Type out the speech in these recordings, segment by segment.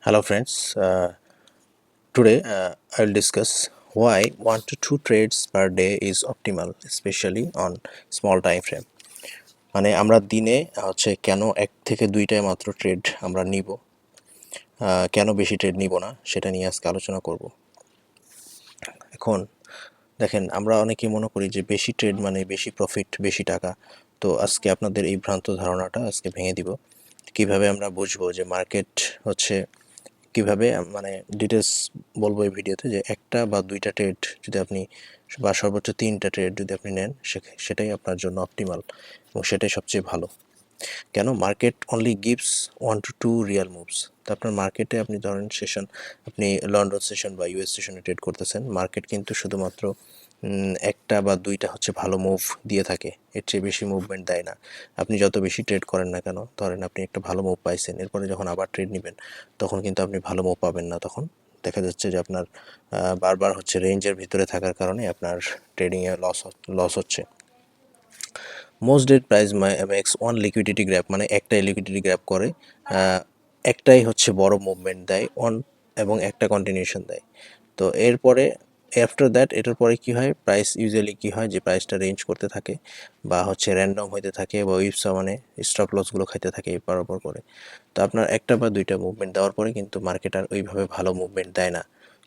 Hello friends, today I'll discuss why 1 to 2 trades per day is optimal, especially on small time frame. মানে আমরা দিনে কেন 1 থেকে 2টাই মাত্র ট্রেড আমরা নিব, কেন বেশি ট্রেড নিব না সেটা নিয়ে আজকে আলোচনা করব। এখন দেখেন, আমরা অনেকেই মনে করি যে বেশি ট্রেড মানে বেশি প্রফিট, বেশি টাকা। তো আজকে আপনাদের এই ভ্রান্ত ধারণাটা আজকে ভেঙে দিব। কিভাবে আমরা বুঝবো যে মার্কেট হচ্ছে কিভাবে, মানে ডিটেলস বলবো এই ভিডিওতে, যে 1টা বা 2টা ট্রেড যদি আপনি বা সর্বোচ্চ 3টা ট্রেড যদি আপনি নেন, সেটাই আপনার জন্য অপটিমাল এবং সেটাই সবচেয়ে ভালো। কেন? Market only gives 1 to 2 Real moves. তো আপনার মার্কেটে আপনি ধরেন সেশন, আপনি লন্ডন সেশন বা ইউএস সেশনে ট্রেড করতেছেন, মার্কেট কিন্তু শুধুমাত্র 1টা বা 2টা হচ্ছে ভালো মুভ দিয়ে থাকে, এর চেয়ে বেশি মুভমেন্ট দেয় না। আপনি যত বেশি ট্রেড করেন না কেন, ধরেন আপনি একটা ভালো মুভ পাইছেন, এরপরে যখন আবার ট্রেড নেবেন তখন কিন্তু আপনি ভালো মুভ পাবেন না। তখন দেখা যাচ্ছে যে আপনার বারবার হচ্ছে রেঞ্জের ভিতরে থাকার কারণে আপনার ট্রেডিংয়ে লস হচ্ছে। Most dead price makes one liquidity grab, মানে একটাই লিকুইডিটি গ্র্যাব করে, একটাই হচ্ছে বড় মুভমেন্ট দেয় এবং একটা কন্টিনিউশন দেয়। তো এরপরে আফটার দ্যাট এটার পরে কি হয়, প্রাইস ইউজুয়ালি কি হয় যে প্রাইসটা রেঞ্জ করতে থাকে বা হচ্ছে র্যান্ডম হইতে থাকে বা উইপসা, মানে স্টপ লসগুলো খাইতে থাকে এর পর করে। তো আপনার 1টা বা 2টা মুভমেন্ট দেওয়ার পরে কিন্তু মার্কেট আর ওইভাবে ভালো মুভমেন্ট দেয় না।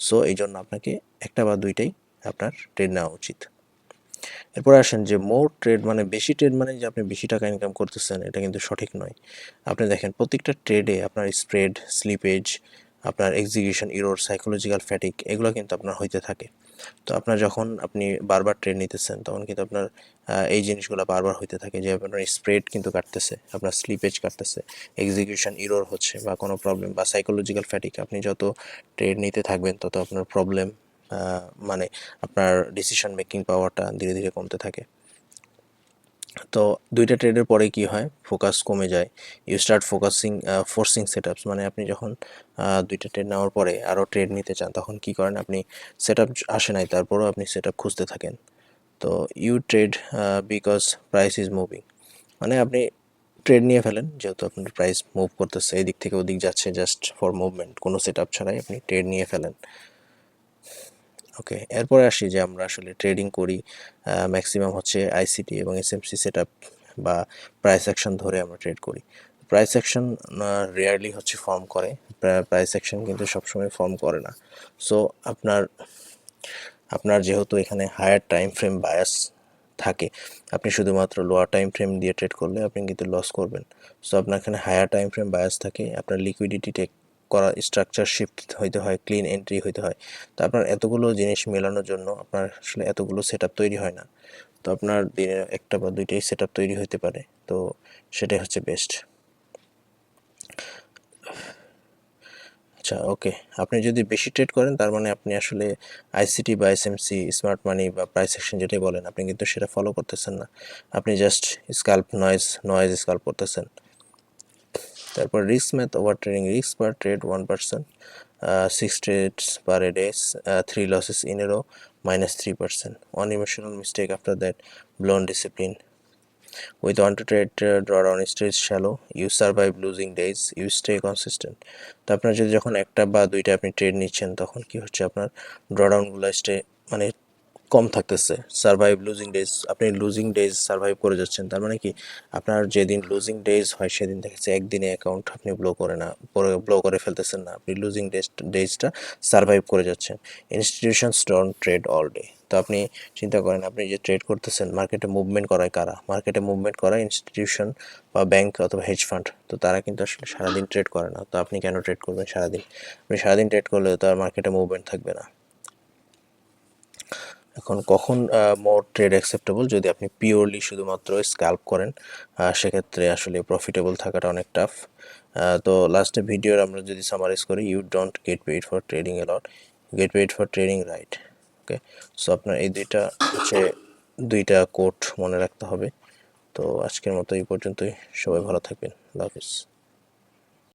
সো এই জন্য আপনাকে 1টা বা 2টাই আপনার ট্রেড নেওয়া উচিত। এরপর আসেন যে মোর ট্রেড মানে বেশি ট্রেড মানে যে আপনি বেশি টাকা ইনকাম করতেছেন, এটা কিন্তু সঠিক নয়। আপনি দেখেন প্রত্যেকটা ট্রেডে আপনার স্প্রেড, স্লিপেজ, আপনার এক্সিকিউশন ইরর, সাইকোলজিক্যাল ফ্যাটিক, এগুলো কিন্তু আপনার হইতে থাকে। তো আপনার যখন আপনি বারবার ট্রেড নিতেছেন তখন কিন্তু আপনার এই জিনিসগুলো বারবার হইতে থাকে, যে আপনার স্প্রেড কিন্তু কাটতেছে, আপনার স্লিপেজ কাটতেছে, এক্সিকিউশন ইরর হচ্ছে বা কোনো প্রবলেম বা সাইকোলজিক্যাল ফ্যাটিক। আপনি যত ট্রেড নিতে থাকবেন তত আপনার প্রবলেম, মানে আপনার ডিসিশন মেকিং পাওয়ারটা ধীরে ধীরে কমতে থাকে। তো 2টা ট্রেডের পরে কি হয়, ফোকাস কমে যায়। ইউ স্টার্ট ফোর্সিং সেটআপস, মানে আপনি যখন 2টা ট্রেড নেওয়ার পরে আরও ট্রেড নিতে চান তখন কি করেন, আপনি সেটআপ আসে নাই তারপরেও আপনি সেটআপ খুঁজতে থাকেন। তো you trade because price is moving, মানে আপনি ট্রেড নিয়ে ফেলেন যেহেতু আপনার প্রাইস মুভ করতেছে, এদিক থেকে ওদিক যাচ্ছে, জাস্ট ফর মুভমেন্ট, কোনো সেটআপ ছাড়াই আপনি ট্রেড নিয়ে ফেলেন। ওকে, এরপরে আসি যে আমরা আসলে ট্রেডিং করি ম্যাক্সিমাম হচ্ছে আইসিটি এবং এসএমসি সেটআপ বা প্রাইস অ্যাকশন ধরে আমরা ট্রেড করি। প্রাইস অ্যাকশন রেয়ারলি হচ্ছে ফর্ম করে, প্রাইস অ্যাকশন কিন্তু সবসময় ফর্ম করে না। সো আপনার আপনার যেহেতু এখানে হায়ার টাইম ফ্রেম বায়াস থাকে, আপনি শুধুমাত্র লোয়ার টাইম ফ্রেম দিয়ে ট্রেড করলে আপনি কিন্তু লস করবেন। সো আপনার এখানে হায়ার টাইম ফ্রেম বায়াস থাকে, আপনার লিকুইডিটি টেক করা, স্ট্রাকচার শিফট হইতে হয়, ক্লিন এন্ট্রি হইতে হয়। তো আপনার এতগুলো জিনিস মেলানোর জন্য আপনার আসলে এতগুলো সেটআপ তৈরি হয় না। তো আপনার দিনে 1টা বা 2টাই সেটআপ তৈরি হতে পারে, তো সেটাই হচ্ছে বেস্ট। আচ্ছা, ওকে, আপনি যদি বেশি ট্রেড করেন তার মানে আপনি আসলে আইসিটি বা এসএমসি, স্মার্ট মানি বা প্রাইস অ্যাকশন যেটাই বলেন, আপনি কিন্তু সেটা ফলো করতেছেন না। আপনি জাস্ট নয়েজ স্কাল্প করতেছেন। তারপর risk math, over trading, risk per trade 1%, 6 trades per a day, 3 losses in a row, -3%, one emotional mistake after that, blown discipline. With one to trade drawdown stays shallow, you survive losing days, you stay consistent. তো আপনার যদি যখন 1টা বা 2টা আপনি trade নিচ্ছেন তখন কি হচ্ছে, আপনার ড্রডাউনগুলো মানে কম থাকতেছে, সার্ভাইভ লুজিং ডেজ, আপনি লুজিং ডেজ সার্ভাইভ করে যাচ্ছেন। তার মানে কি, আপনার যেদিন লুজিং ডেজ হয় সেদিন দেখেছে একদিনে অ্যাকাউন্ট আপনি ব্লো করে ফেলতেছেন না, আপনি লুজিং ডেজটা সার্ভাইভ করে যাচ্ছেন। Institutions don't trade all day. তো আপনি চিন্তা করেন, আপনি যে ট্রেড করতেছেন, মার্কেটে মুভমেন্ট করায় কারা? মার্কেটে মুভমেন্ট করায় ইনস্টিটিউশন বা ব্যাংক অথবা হেজ ফান্ড। তো তারা কিন্তু আসলে সারাদিন ট্রেড করে না। তো আপনি কেন ট্রেড করবেন সারাদিন? আপনি সারাদিন ট্রেড করলে তো আর মার্কেটে মুভমেন্ট থাকবে না। এখন কখন মোর ট্রেড অ্যাকসেপ্টেবল? যদি আপনি পিওরলি শুধুমাত্র স্ক্যাল্প করেন, সেক্ষেত্রে আসলে প্রফিটেবল থাকাটা অনেক টাফ। তো লাস্টে ভিডিওর আমরা যদি সামারাইজ করি, you don't get paid for trading a lot, get paid for trading right. Okay, so আপনার এই দুইটা কোট মনে রাখতে হবে। তো আজকের মতো এই পর্যন্তই, সবাই ভালো থাকবেন, আল্লাহ হাফিজ।